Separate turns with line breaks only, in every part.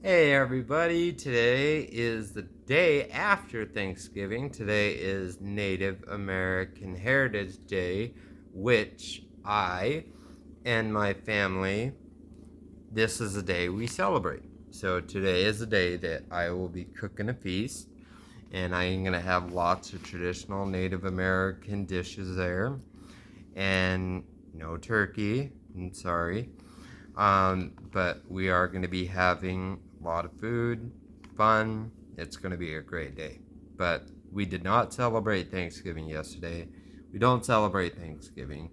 Hey everybody, today is the day after Thanksgiving. Today is Native American Heritage Day, which I and my family, this is the day we celebrate. So today is the day that I will be cooking a feast, and I am going to have lots of traditional Native American dishes there, and no turkey, I'm sorry. But we are going to be having a lot of food, fun. It's going to be a great day. But we did not celebrate Thanksgiving yesterday. We don't celebrate Thanksgiving.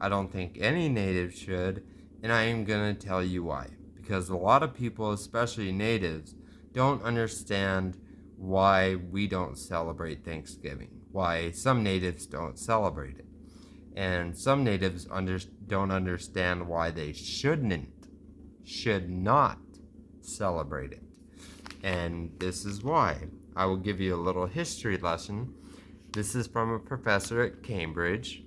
I don't think any native should, and I am going to tell you why. Because a lot of people, especially natives, don't understand why we don't celebrate Thanksgiving, why some natives don't celebrate it. And some natives don't understand why they should not celebrate it. And this is why. I will give you a little history lesson. This is from a professor at Cambridge.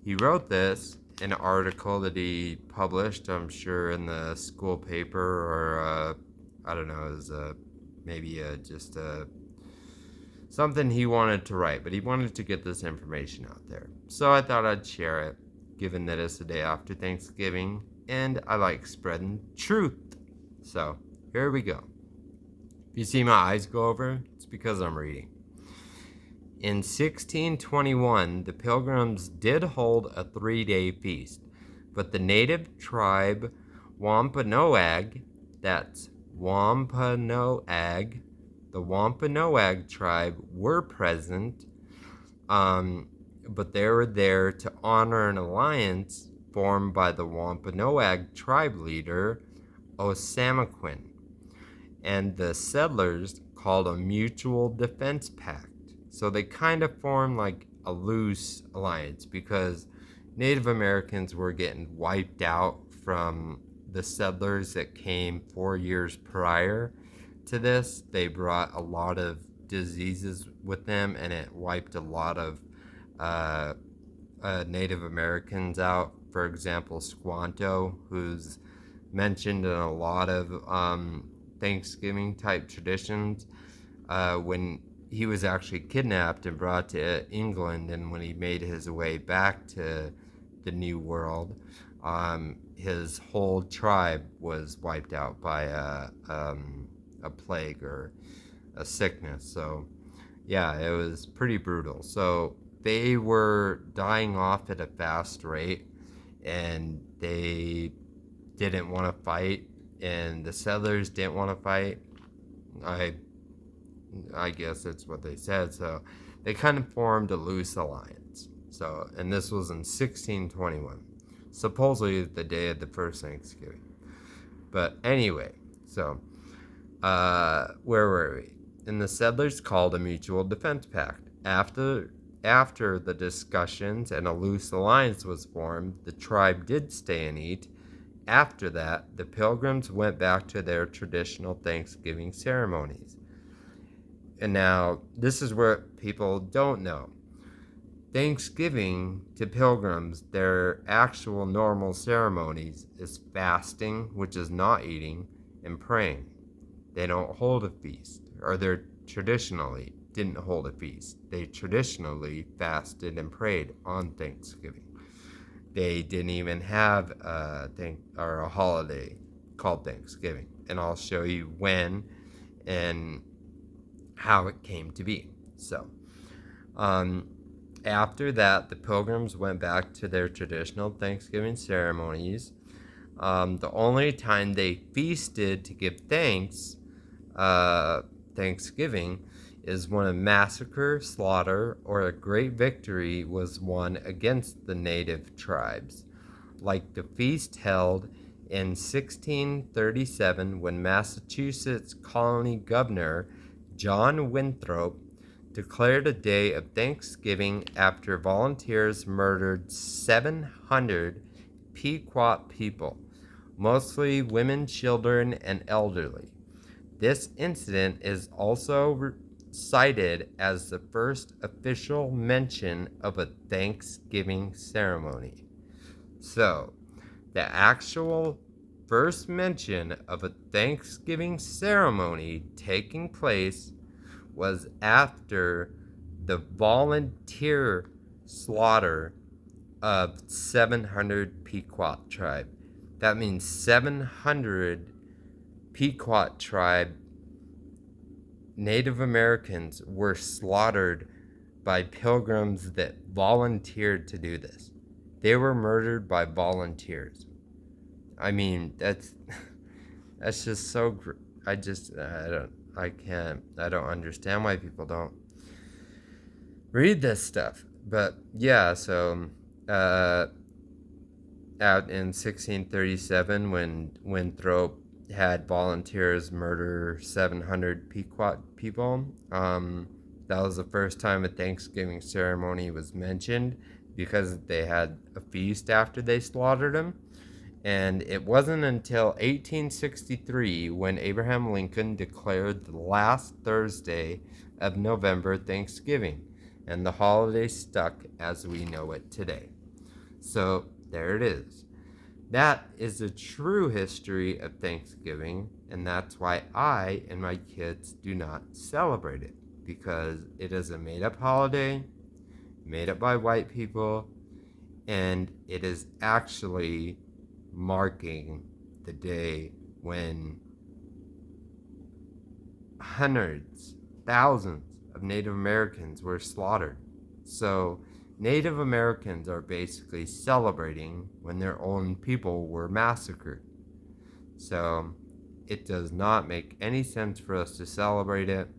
He wrote this in an article that he published, I'm sure, in the school paper, or I don't know, as maybe just something he wanted to write, but he wanted to get this information out there. So I thought I'd share it, given that it's the day after Thanksgiving, and I like spreading truth. So here we go. If you see my eyes go over, it's because I'm reading. In 1621, the Pilgrims did hold a 3-day feast, but the native tribe Wampanoag, that's Wampanoag, the Wampanoag tribe were present, but they were there to honor an alliance formed by the Wampanoag tribe leader, Osamaquin, and the settlers called a mutual defense pact. So they kind of formed like a loose alliance because Native Americans were getting wiped out from the settlers that came 4 years prior to this. They brought a lot of diseases with them, and it wiped a lot of uh, Native Americans out. For example, Squanto, who's mentioned in a lot of Thanksgiving type traditions, when he was actually kidnapped and brought to England, and when he made his way back to the New World, his whole tribe was wiped out by a plague or a sickness. So, yeah, it was pretty brutal. So, they were dying off at a fast rate, and they didn't want to fight, and the settlers didn't want to fight. I I guess that's what they said. So they kind of formed a loose alliance. So, and this was in 1621, supposedly the day of the first Thanksgiving. But anyway, so where were we? And the settlers called a mutual defense pact. After the discussions and a loose alliance was formed, the tribe did stay and eat. After that, the pilgrims went back to their traditional Thanksgiving ceremonies. And now, this is what people don't know. Thanksgiving to pilgrims, their actual normal ceremonies is fasting, which is not eating, and praying. They don't hold a feast, or they traditionally didn't hold a feast. They traditionally fasted and prayed on Thanksgiving. They didn't even have a holiday called Thanksgiving, and I'll show you when and how it came to be. So, after that, the pilgrims went back to their traditional Thanksgiving ceremonies. The only time they feasted to give thanks, Thanksgiving, is when a massacre, slaughter, or a great victory was won against the native tribes, like the feast held in 1637 when Massachusetts colony governor John Winthrop declared a day of Thanksgiving after volunteers murdered 700 Pequot people, mostly women, children, and elderly. This incident is also cited as the first official mention of a Thanksgiving ceremony. So, the actual first mention of a Thanksgiving ceremony taking place was after the volunteer slaughter of 700 Pequot tribe. That means 700 Pequot tribe Native Americans were slaughtered by pilgrims that volunteered to do this. They were murdered by volunteers. I mean, that's just so. I don't understand why people don't read this stuff. But yeah, so out in 1637, when Winthrop had volunteers murder 700 Pequot people, that was the first time a Thanksgiving ceremony was mentioned, because they had a feast after they slaughtered them. And it wasn't until 1863 when Abraham Lincoln declared the last Thursday of November Thanksgiving, and the holiday stuck as we know it today. So there it is. That is the true history of Thanksgiving, and that's why I and my kids do not celebrate it, because it is a made-up holiday, made up by white people, and it is actually marking the day when hundreds, thousands of Native Americans were slaughtered. So Native Americans are basically celebrating when their own people were massacred. So it does not make any sense for us to celebrate it.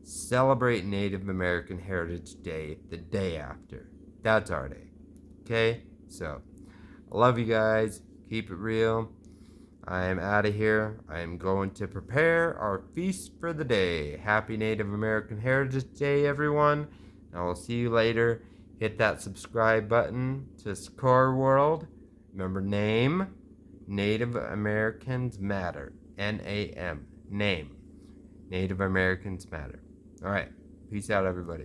Celebrate Native American Heritage Day the day after. That's our day. Okay? So, I love you guys. Keep it real. I am out of here. I am going to prepare our feast for the day. Happy Native American Heritage Day, everyone. I will see you later. Hit that subscribe button to Score World. Remember, name. Native Americans Matter. NAM. Name. Native Americans Matter. All right. Peace out, everybody.